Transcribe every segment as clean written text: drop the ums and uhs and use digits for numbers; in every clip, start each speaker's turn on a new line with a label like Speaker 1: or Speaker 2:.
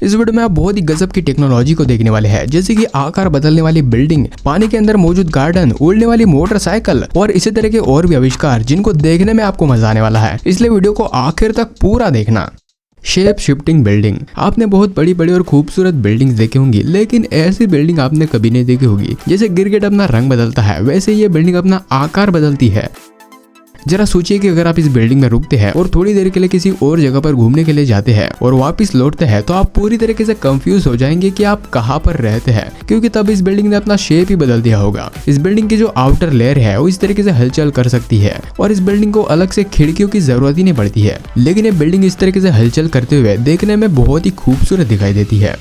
Speaker 1: इस वीडियो में आप बहुत ही गजब की टेक्नोलॉजी को देखने वाले हैं, जैसे कि आकार बदलने वाली बिल्डिंग, पानी के अंदर मौजूद गार्डन, उड़ने वाली मोटरसाइकिल और इसी तरह के और भी आविष्कार जिनको देखने में आपको मजा आने वाला है। इसलिए वीडियो को आखिर तक पूरा देखना। Shape shifting building. आपने बहुत बड़ी बड़ी और खूबसूरत बिल्डिंग्स देखी होंगी, लेकिन ऐसी बिल्डिंग आपने कभी नहीं देखी होगी। जैसे गिरगिट अपना रंग बदलता है, वैसे ये बिल्डिंग अपना आकार बदलती है। जरा सोचिए कि अगर आप इस बिल्डिंग में रुकते हैं और थोड़ी देर के लिए किसी और जगह पर घूमने के लिए जाते हैं और वापस लौटते हैं, तो आप पूरी तरीके से कंफ्यूज हो जाएंगे कि आप कहाँ पर रहते हैं, क्योंकि तब इस बिल्डिंग ने अपना शेप ही बदल दिया होगा। इस बिल्डिंग की जो आउटर लेयर है वो इस तरीके से हलचल कर सकती है और इस बिल्डिंग को अलग से खिड़कियों की जरूरत ही नहीं पड़ती है, लेकिन ये बिल्डिंग इस तरीके से हलचल करते हुए देखने में बहुत ही खूबसूरत दिखाई देती है।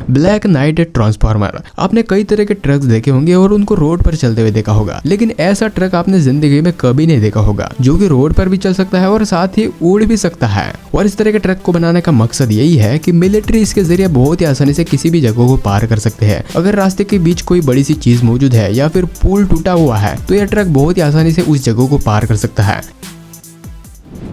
Speaker 1: Black night transformer. आपने कई तरह के ट्रक्स देखे होंगे और उनको रोड पर चलते हुए देखा होगा, लेकिन ऐसा ट्रक आपने जिंदगी में कभी नहीं देखा होगा जो कि रोड पर भी चल सकता है और साथ ही उड़ भी सकता है। और इस तरह के ट्रक को बनाने का मकसद यही है कि मिलिट्री इसके जरिए बहुत ही आसानी से किसी भी जगह को पार कर सकते हैं। अगर रास्ते के बीच कोई बड़ी सी चीज मौजूद है या फिर पुल टूटा हुआ है, तो यह ट्रक बहुत ही आसानी से उस जगह को पार कर सकता है।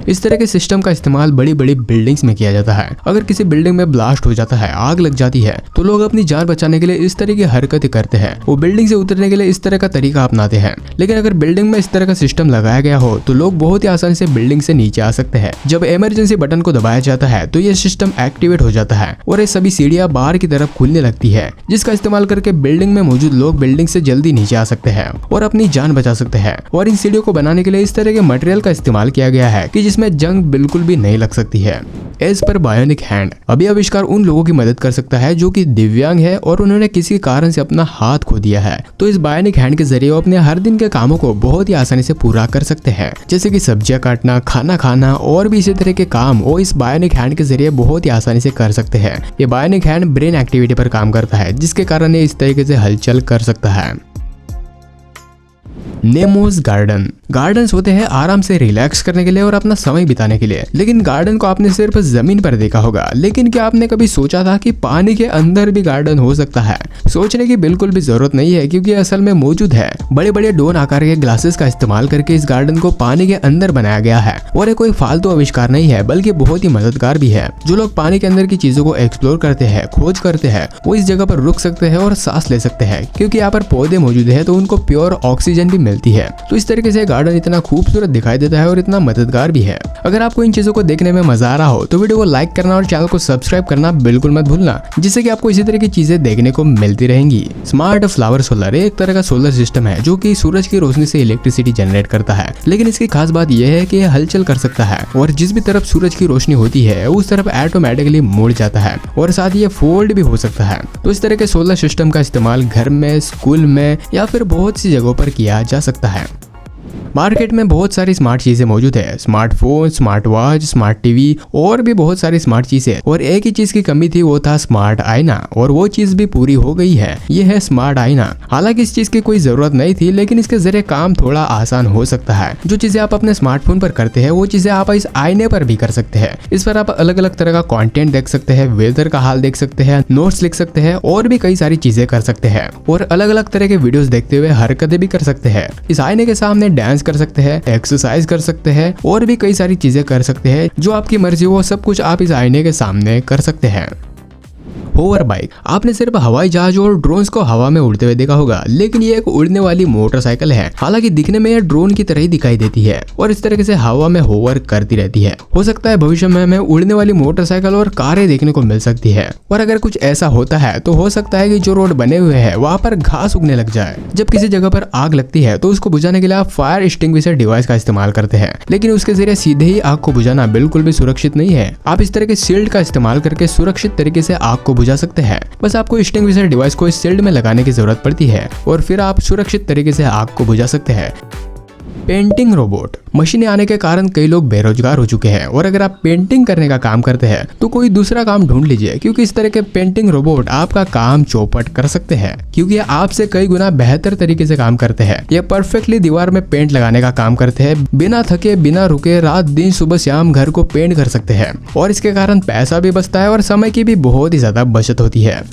Speaker 1: इस तरह के सिस्टम का इस्तेमाल बड़ी बड़ी बिल्डिंग्स में किया जाता है। अगर किसी बिल्डिंग में ब्लास्ट हो जाता है, आग लग जाती है, तो लोग अपनी जान बचाने के लिए इस तरह की हरकतें करते हैं। वो बिल्डिंग से उतरने के लिए इस तरह का तरीका अपनाते हैं। लेकिन अगर बिल्डिंग में इस तरह का सिस्टम लगाया गया हो तो लोग बहुत ही आसानी से बिल्डिंग से नीचे आ सकते हैं। जब इमरजेंसी बटन को दबाया जाता है तो ये सिस्टम एक्टिवेट हो जाता है और ये सभी सीढ़ियां बाहर की तरफ खुलने लगती है, जिसका इस्तेमाल करके बिल्डिंग में मौजूद लोग बिल्डिंग से जल्दी नीचे आ सकते हैं और अपनी जान बचा सकते हैं। और इन सीढ़ियों को बनाने के लिए इस तरह के मटेरियल का इस्तेमाल किया गया है कि जिसमें जंग बिल्कुल भी नहीं लग सकती है। As per bionic hand. अभी आविष्कार उन लोगों की मदद कर सकता है जो कि दिव्यांग है और उन्होंने किसी कारण से अपना हाथ खो दिया है। तो इस बायोनिक हैंड के जरिए वो अपने हर दिन के कामों को बहुत ही आसानी से पूरा कर सकते हैं, जैसे कि सब्जियां काटना, खाना खाना और भी इसी तरह के काम वो इस बायोनिक हैंड के जरिए बहुत ही आसानी से कर सकते हैं। ये बायोनिक हैंड ब्रेन एक्टिविटी पर काम करता है, जिसके कारण ये इस तरीके से हलचल कर सकता है। Nemo's garden. गार्डन्स होते हैं आराम से रिलैक्स करने के लिए और अपना समय बिताने के लिए, लेकिन गार्डन को आपने सिर्फ जमीन पर देखा होगा, लेकिन क्या आपने कभी सोचा था कि पानी के अंदर भी गार्डन हो सकता है? सोचने की बिल्कुल भी जरूरत नहीं है, क्योंकि असल में मौजूद है। बड़े बड़े डोन आकार के ग्लासेस का इस्तेमाल करके इस गार्डन को पानी के अंदर बनाया गया है और ये कोई फालतू आविष्कार नहीं है, बल्कि बहुत ही मददगार भी है। जो लोग पानी के अंदर की चीजों को एक्सप्लोर करते हैं, खोज करते हैं, वो इस जगह पर रुक सकते हैं और सांस ले सकते हैं, क्योंकि यहाँ पर पौधे मौजूद है तो उनको प्योर ऑक्सीजन भी मिलती है। तो इस तरीके से गार्डन इतना खूबसूरत दिखाई देता है और इतना मददगार भी है। अगर आपको इन चीजों को देखने में मजा आ रहा हो तो वीडियो को लाइक करना और चैनल को सब्सक्राइब करना बिल्कुल मत भूलना, जिससे कि आपको इसी तरह की चीजें देखने को मिलती रहेंगी। स्मार्ट फ्लावर सोलर एक तरह का सोलर सिस्टम है जो कि सूरज की रोशनी से इलेक्ट्रिसिटी जनरेट करता है, लेकिन इसकी खास बात यह है कि यह हलचल कर सकता है और जिस भी तरफ सूरज की रोशनी होती है उस तरफ ऑटोमेटिकली मुड़ जाता है और साथ ही ये फोल्ड भी हो सकता है। तो इस तरह के सोलर सिस्टम का इस्तेमाल घर में, स्कूल में या फिर बहुत सी जगहों पर किया जा सकता है। मार्केट में बहुत सारी स्मार्ट चीजें मौजूद है, smartphone, smart watch, smart TV और भी बहुत सारी स्मार्ट चीजें, और एक ही चीज की कमी थी, वो था स्मार्ट आईना, और वो चीज भी पूरी हो गई है। ये है स्मार्ट आईना। हालांकि इस चीज की कोई जरूरत नहीं थी, लेकिन इसके जरिए काम थोड़ा आसान हो सकता है। जो चीजें आप अपने स्मार्टफोन पर करते हैं वो चीजें आप इस आईने पर भी कर सकते हैं। इस पर आप अलग अलग तरह का कंटेंट देख सकते हैं, वेदर का हाल देख सकते हैं, नोट्स लिख सकते हैं और भी कई सारी चीजें कर सकते हैं, और अलग अलग तरह के वीडियोस देखते हुए हरकतें भी कर सकते हैं। इस आईने के सामने डांस कर सकते हैं, एक्सरसाइज कर सकते हैं और भी कई सारी चीजें कर सकते हैं। जो आपकी मर्जी हो सब कुछ आप इस आईने के सामने कर सकते हैं। Hover bike. आपने सिर्फ हवाई जहाज और ड्रोन्स को हवा में उड़ते हुए देखा होगा, लेकिन ये एक उड़ने वाली मोटरसाइकिल है। हालांकि दिखने में यह ड्रोन की तरह ही दिखाई देती है और इस तरीके से हवा में होवर करती रहती है। हो सकता है भविष्य में हमें उड़ने वाली मोटरसाइकिल और कारें देखने को मिल सकती है, और अगर कुछ ऐसा होता है तो हो सकता है कि जो रोड बने हुए हैं वहाँ पर घास उगने लग जाए। जब किसी जगह पर आग लगती है तो उसको बुझाने के लिए आप फायर एक्सटिंग्विशर डिवाइस का इस्तेमाल करते हैं, लेकिन उसके जरिए सीधे ही आग को बुझाना बिल्कुल भी सुरक्षित नहीं है। आप इस तरह के शील्ड का इस्तेमाल करके सुरक्षित तरीके से आग को बुझा सकते हैं। बस आपको एक्सटिंग्विशर डिवाइस को इस शील्ड में लगाने की जरूरत पड़ती है और फिर आप सुरक्षित तरीके से आग को बुझा सकते हैं। Painting robot. मशीनें आने के कारण कई लोग बेरोजगार हो चुके हैं, और अगर आप पेंटिंग करने का काम करते हैं तो कोई दूसरा काम ढूंढ लीजिए, क्योंकि इस तरह के पेंटिंग रोबोट आपका काम चौपट कर सकते हैं, क्योंकि आपसे कई गुना बेहतर तरीके से काम करते हैं। ये परफेक्टली दीवार में पेंट लगाने का काम करते हैं, बिना थके बिना रुके रात दिन सुबह शाम घर को पेंट कर सकते हैं, और इसके कारण पैसा भी बचता है और समय की भी बहुत ही ज्यादा बचत होती है।